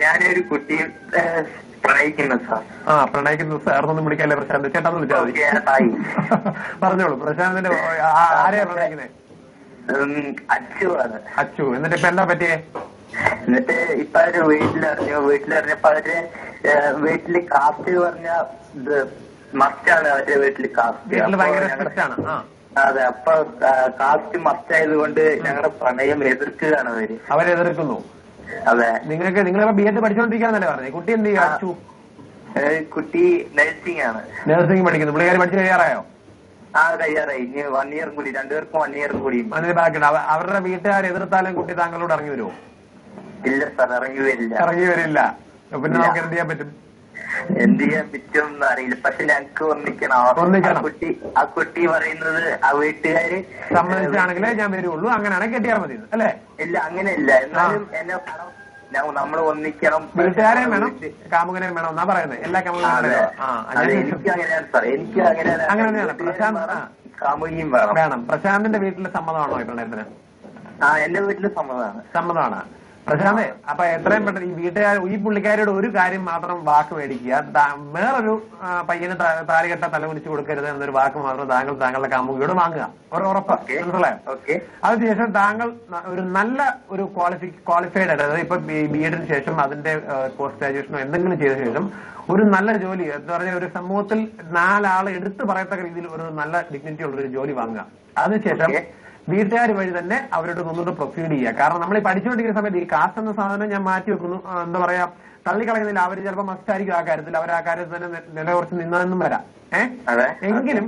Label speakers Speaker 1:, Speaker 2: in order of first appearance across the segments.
Speaker 1: ഞാനൊരു കുട്ടിയെ പ്രണയിക്കുന്നു സാർ.
Speaker 2: പ്രണയിക്കുന്നു സാറിനൊന്നും വിളിക്കാല്ലേ പ്രശാന്ത്, ചേട്ടാന്ന് വിളിച്ചാൽ മതി. പറഞ്ഞോളൂ പ്രശാന്തിന്റെ ആരെയാ പ്രണയിക്കുന്നത്?
Speaker 1: അച്ചുവാണ്.
Speaker 2: അച്ചു. എന്നിട്ട് ഇപ്പൊ എന്താ പറ്റിയേ?
Speaker 1: എന്നിട്ട് ഇപ്പൊ അവര് വീട്ടിലറിഞ്ഞപ്പോ അവര് വീട്ടില് കാസ്റ്റ് പറഞ്ഞ ഇത് മസ്റ്റാണ്. അവരുടെ വീട്ടില് കാസ്റ്റ്
Speaker 2: ഭയങ്കര സ്ട്രിക്റ്റ് ആണ്.
Speaker 1: അതെ, അപ്പൊ കാസ്റ്റ് മസ്റ്റ് ആയതുകൊണ്ട് ഞങ്ങളുടെ പ്രണയം എതിർക്കുകയാണ്
Speaker 2: അവരെതിർക്കുന്നു.
Speaker 1: അതെ.
Speaker 2: നിങ്ങളിപ്പോ ബി എഡ് പഠിച്ചോണ്ടിരിക്കാന്നല്ലേ പറഞ്ഞേ? കുട്ടി എന്ത് ചെയ്യും അച്ചു?
Speaker 1: കുട്ടി നഴ്സിംഗ് ആണ്.
Speaker 2: നഴ്സിംഗ് പഠിക്കുന്നു. പുള്ളിക്കാരി പഠിച്ച് കഴിയാറായോ?
Speaker 1: കഴിയാറായി. ഇനി 1 ഇയർ കൂടി, രണ്ടുപേർക്കും 1 ഇയർ കൂടി
Speaker 2: അതിന് ബാക്കിയുണ്ട്. അവരുടെ വീട്ടുകാർ എതിർത്താലും കുട്ടി താങ്കളോട് ഇറങ്ങി വരുമോ?
Speaker 1: ഇല്ല സാർ, ഇറങ്ങി വരില്ല.
Speaker 2: പിന്നെ നമുക്ക് എന്ത് ചെയ്യാൻ പറ്റും?
Speaker 1: എന്ത് ചെയ്യാൻ പറ്റുമെന്ന് അറിയില്ല. പക്ഷെ ഞങ്ങക്ക് ഒന്നിക്കണം. ആ കുട്ടി പറയുന്നത് ആ വീട്ടുകാര്
Speaker 2: സമ്മതിച്ചാണെങ്കിലേ ഞാൻ വരുള്ളൂ, അങ്ങനെയാണെങ്കിൽ കെട്ടിയാൽ മതി അല്ലേ?
Speaker 1: ഇല്ല, അങ്ങനെയല്ല. എന്നാലും എന്നെ നമ്മൾ ഒന്നിക്കണം.
Speaker 2: വീട്ടുകാരെയും വേണം കാമുകനെയും വേണം എന്നാ പറയുന്നത്. എല്ലാ കാമുകനും
Speaker 1: എനിക്ക് അങ്ങനെയാണ് സാർ. എനിക്ക്
Speaker 2: അങ്ങനെയാണ്. പ്രശാന്ത്
Speaker 1: കാമുകിയും
Speaker 2: വേണം. പ്രശാന്തിന്റെ വീട്ടിലെ സമ്മതമാണോ ഈ പ്രണയത്തിന്?
Speaker 1: എന്റെ വീട്ടില് സമ്മതമാണ്.
Speaker 2: പ്രശാന്തേ, അപ്പൊ എത്രയും പെട്ടെന്ന് ഈ വീട്ടുകാർ ഈ പുള്ളിക്കാരോട് ഒരു കാര്യം മാത്രം വാക്ക് മേടിക്കുക. വേറൊരു പയ്യന് താലികെട്ട തല കുനിച്ചു കൊടുക്കരുത് എന്നൊരു വാക്ക് മാത്രം താങ്കളുടെ കാമുകിയോട് വാങ്ങുക. ഉറപ്പ്. മനസ്സിലായോ? അതിനുശേഷം താങ്കൾ ഒരു നല്ല ഒരു ക്വാളിഫൈഡ് ആയിട്ട്, അതായത് ഇപ്പൊ ബി എഡിന് ശേഷം അതിന്റെ പോസ്റ്റ് ഗ്രാജുവേഷനോ എന്തെങ്കിലും ചെയ്ത ശേഷം ഒരു നല്ല ജോലി, എന്ന് പറഞ്ഞാൽ ഒരു സമൂഹത്തിൽ 4 ആള് എടുത്തു പറയത്തക്ക രീതിയിൽ ഒരു നല്ല ഡിഗ്നിറ്റി ഉള്ളൊരു ജോലി വാങ്ങുക. അതിനുശേഷം വീട്ടുകാർ വഴി തന്നെ അവരോട് ഒന്നുകൊണ്ട് പ്രൊസീഡ് ചെയ്യുക. കാരണം നമ്മൾ ഈ പഠിച്ചുകൊണ്ടിരിക്കുന്ന സമയത്ത് ഈ കാസ്റ്റ് എന്ന സാധനം ഞാൻ മാറ്റി വെക്കുന്നു, എന്താ പറയാ, തള്ളിക്കളയുന്നില്ല. അവർ ചിലപ്പോൾ മസ്റ്റായിരിക്കും ആ കാര്യത്തിൽ, അവർ ആ കാര്യത്തിൽ തന്നെ നിലകുറച്ച് നിന്നതെന്നും വരാം. എങ്കിലും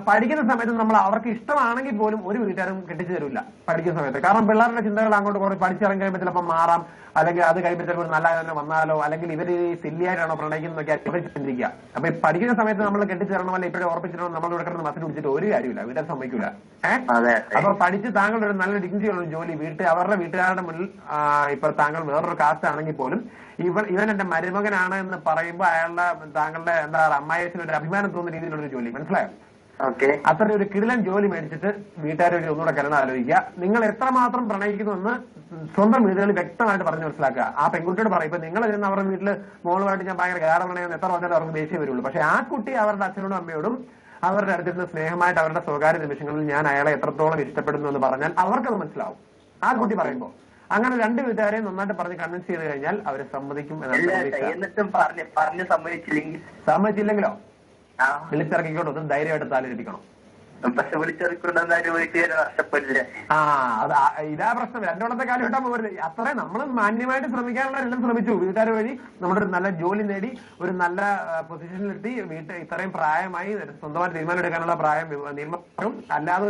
Speaker 2: പഠിക്കുന്ന സമയത്ത് നമ്മൾ അവർക്ക് ഇഷ്ടമാണെങ്കിൽ പോലും ഒരു വീട്ടുകാരും കെട്ടിച്ചു തരില്ല പഠിക്കുന്ന സമയത്ത്. കാരണം പിള്ളേരുടെ ചിന്തകൾ അങ്ങോട്ട് കുറേ പഠിച്ചിറങ്ങി കഴിയുമ്പോൾ ചിലപ്പോൾ മാറാം, അല്ലെങ്കിൽ അത് കഴിയുമ്പോൾ ചിലപ്പോൾ നല്ല തന്നെ വന്നാലോ, അല്ലെങ്കിൽ ഇവർ സില്ലിയായിട്ടാണോ പ്രണയിക്കുന്നതൊക്കെ അവർ ചിന്തിക്കുക. അപ്പൊ ഈ പഠിക്കുന്ന സമയത്ത് നമ്മൾ കെട്ടിച്ചു തരണോ അല്ലെ ഇപ്പോഴും ഓർപ്പിച്ചിട്ടോ നമ്മൾ ഇവിടെ കിടന്ന് മസിൽ പിടിച്ചിട്ട് ഒരു കാര്യമില്ല, വീട്ടുകാർ സമ്മതിക്കില്ല. അപ്പൊ പഠിച്ച് താങ്കളുടെ ഒരു നല്ല ഡിഗ്നിറ്റി ഉള്ള ജോലി അവരുടെ വീട്ടുകാരുടെ മുന്നിൽ ഇപ്പൊ താങ്കൾ വേറൊരു കാസ്റ്റ് ആണെങ്കിൽ പോലും ഇവൻ എന്റെ മരുമകനാണ് എന്ന് പറയുമ്പോൾ താങ്കളുടെ എന്താ പറയുക അമ്മായിച്ചിന് ഒരു അഭിമാനം തോന്നുന്ന രീതിയിലുള്ളൊരു ജോലി. മനസ്സിലായോ? അത്ര ഒരു കിടിലൻ ജോലി മേടിച്ചിട്ട് വീട്ടുകാരെ ഒന്നുകൂടെ കലർന്ന് ആലോചിക്കുക. നിങ്ങൾ എത്രമാത്രം പ്രണയിക്കുന്നുവെന്ന് സ്വന്തം വീടുകളിൽ വ്യക്തമായിട്ട് പറഞ്ഞു മനസ്സിലാക്കുക. ആ പെൺകുട്ടിയോട് പറയും. ഇപ്പൊ നിങ്ങൾ ഇരുന്ന് അവരുടെ വീട്ടില് മോളുമായിട്ട് ഞാൻ ഭയങ്കര ഗാഢപ്രണയം എത്ര പറഞ്ഞാലും അവർക്ക് ദേഷ്യം വരുള്ളൂ. പക്ഷെ ആ കുട്ടി അവരുടെ അച്ഛനോടും അമ്മയോടും അവരുടെ അടുത്തിരുന്ന് സ്നേഹമായിട്ട് അവരുടെ സ്വകാര്യ നിമിഷങ്ങളിൽ ഞാൻ അയാളെ എത്രത്തോളം ഇഷ്ടപ്പെടുന്നു എന്ന് പറഞ്ഞാൽ അവർക്കത് മനസ്സിലാവും. ആ കുട്ടി പറയുമ്പോൾ അങ്ങനെ 2 വീട്ടുകാരെയും നന്നായിട്ട് പറഞ്ഞ് കൺവിൻസ് ചെയ്ത് കഴിഞ്ഞാൽ അവരെ സമ്മതിക്കും. സമ്മതിച്ചില്ലെങ്കിലോ വിളിച്ചിറക്കിക്കൊണ്ട് ഒന്ന് ധൈര്യമായിട്ട് താലിരിക്കണം.
Speaker 1: പക്ഷെ നഷ്ടപ്പെടില്ല.
Speaker 2: ഇതാ പ്രശ്നം. 2 കാലം ഇട്ടാൽ പോകരുത്. അത്രയും നമ്മൾ മാന്യമായിട്ട് ശ്രമിക്കാനുള്ളവരെല്ലാം ശ്രമിച്ചു. വീട്ടുകാർ വഴി നമ്മുടെ ഒരു നല്ല ജോലി നേടി ഒരു നല്ല പൊസിഷനിലെത്തി. ഇത്രയും പ്രായമായി സ്വന്തമായിട്ട് തീരുമാനം എടുക്കാനുള്ള നിയമം അല്ലാതെ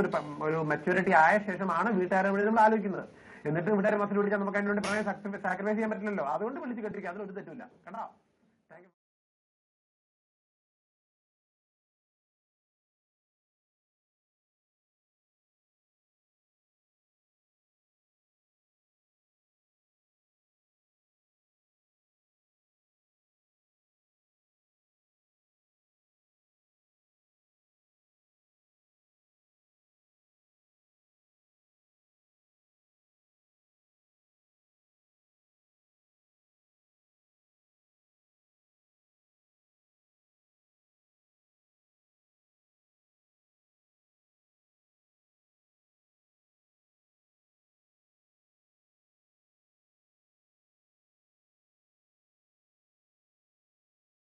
Speaker 2: ഒരു മെച്യൂരിറ്റി ആയ ശേഷമാണ് വീട്ടുകാരെ വഴി നമ്മൾ ആലോചിക്കുന്നത്. എന്നിട്ട് വീട്ടുകാരെ മസിൽ പിടിച്ചാൽ നമുക്ക് അതിനുവേണ്ടി പ്രണയം സാക്രിഫൈസ് ചെയ്യാൻ പറ്റില്ലല്ലോ. അതുകൊണ്ട് വിളിച്ച് കെട്ടിരിക്കുക. അതിലൊരു തെറ്റില്ല. കണ്ടോ?